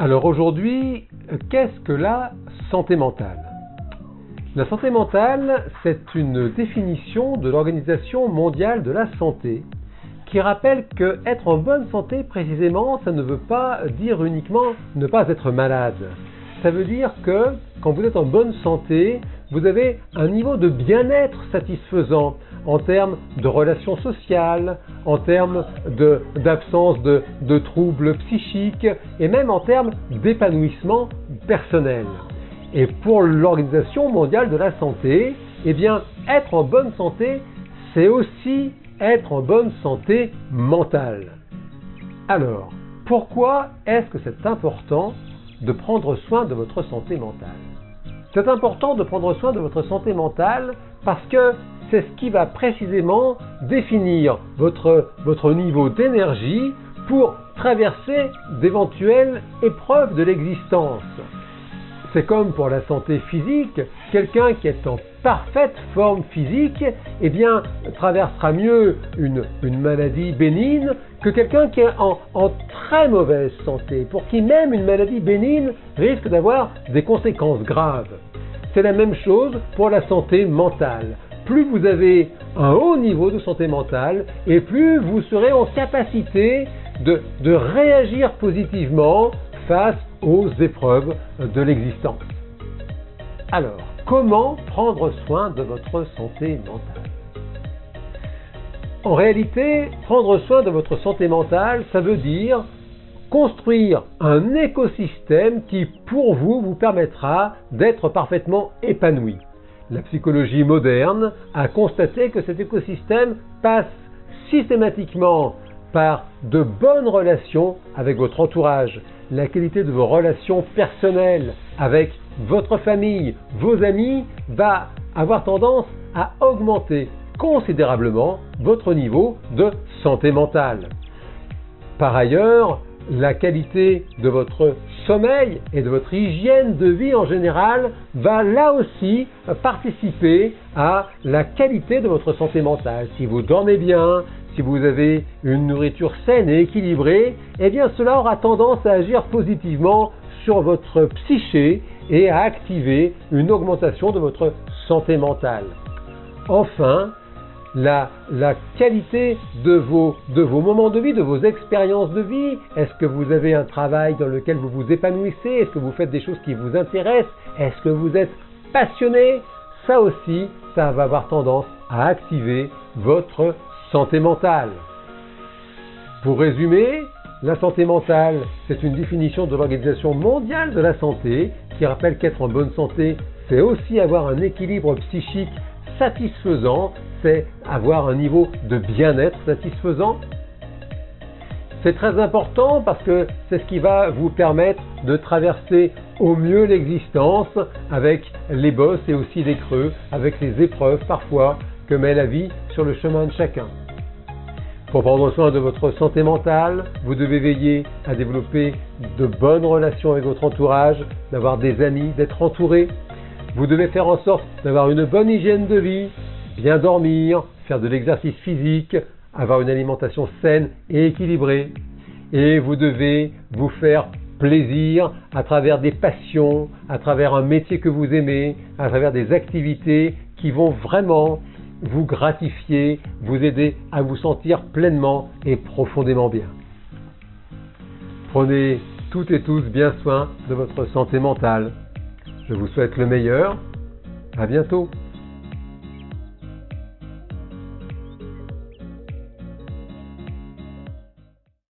Alors aujourd'hui, qu'est-ce que la santé mentale? La santé mentale, c'est une définition de l'Organisation mondiale de la santé qui rappelle que être en bonne santé précisément, ça ne veut pas dire uniquement ne pas être malade. Ça veut dire que quand vous êtes en bonne santé, vous avez un niveau de bien-être satisfaisant en termes de relations sociales, en termes d'absence de troubles psychiques et même en termes d'épanouissement personnel. Et pour l'Organisation mondiale de la santé, eh bien, être en bonne santé, c'est aussi être en bonne santé mentale. Alors, pourquoi est-ce que c'est important de prendre soin de votre santé mentale? C'est important de prendre soin de votre santé mentale parce que c'est ce qui va précisément définir votre niveau d'énergie pour traverser d'éventuelles épreuves de l'existence. C'est comme pour la santé physique, quelqu'un qui est en parfaite forme physique, eh bien, traversera mieux une maladie bénigne que quelqu'un qui est en très mauvaise santé, pour qui même une maladie bénigne risque d'avoir des conséquences graves. C'est la même chose pour la santé mentale. Plus vous avez un haut niveau de santé mentale, et plus vous serez en capacité de réagir positivement face aux épreuves de l'existence. Alors, comment prendre soin de votre santé mentale? En réalité, prendre soin de votre santé mentale, ça veut dire construire un écosystème qui, pour vous, vous permettra d'être parfaitement épanoui. La psychologie moderne a constaté que cet écosystème passe systématiquement par de bonnes relations avec votre entourage, la qualité de vos relations personnelles avec votre famille, vos amis, va avoir tendance à augmenter considérablement votre niveau de santé mentale. Par ailleurs, la qualité de votre sommeil et de votre hygiène de vie en général va là aussi participer à la qualité de votre santé mentale. Si vous dormez bien, si vous avez une nourriture saine et équilibrée, eh bien cela aura tendance à agir positivement sur votre psyché et à activer une augmentation de votre santé mentale. Enfin, la qualité de vos moments de vie, de vos expériences de vie. Est-ce que vous avez un travail dans lequel vous vous épanouissez? Est-ce que vous faites des choses qui vous intéressent? Est-ce que vous êtes passionné? Ça aussi, ça va avoir tendance à activer votre santé mentale. Pour résumer, la santé mentale, c'est une définition de l'Organisation mondiale de la santé qui rappelle qu'être en bonne santé, c'est aussi avoir un équilibre psychique satisfaisant, c'est avoir un niveau de bien-être satisfaisant. C'est très important parce que c'est ce qui va vous permettre de traverser au mieux l'existence avec les bosses et aussi les creux, avec les épreuves parfois que met la vie sur le chemin de chacun. Pour prendre soin de votre santé mentale, vous devez veiller à développer de bonnes relations avec votre entourage, d'avoir des amis, d'être entouré. Vous devez faire en sorte d'avoir une bonne hygiène de vie, bien dormir, faire de l'exercice physique, avoir une alimentation saine et équilibrée. Et vous devez vous faire plaisir à travers des passions, à travers un métier que vous aimez, à travers des activités qui vont vraiment vous gratifier, vous aider à vous sentir pleinement et profondément bien. Prenez toutes et tous bien soin de votre santé mentale. Je vous souhaite le meilleur. À bientôt.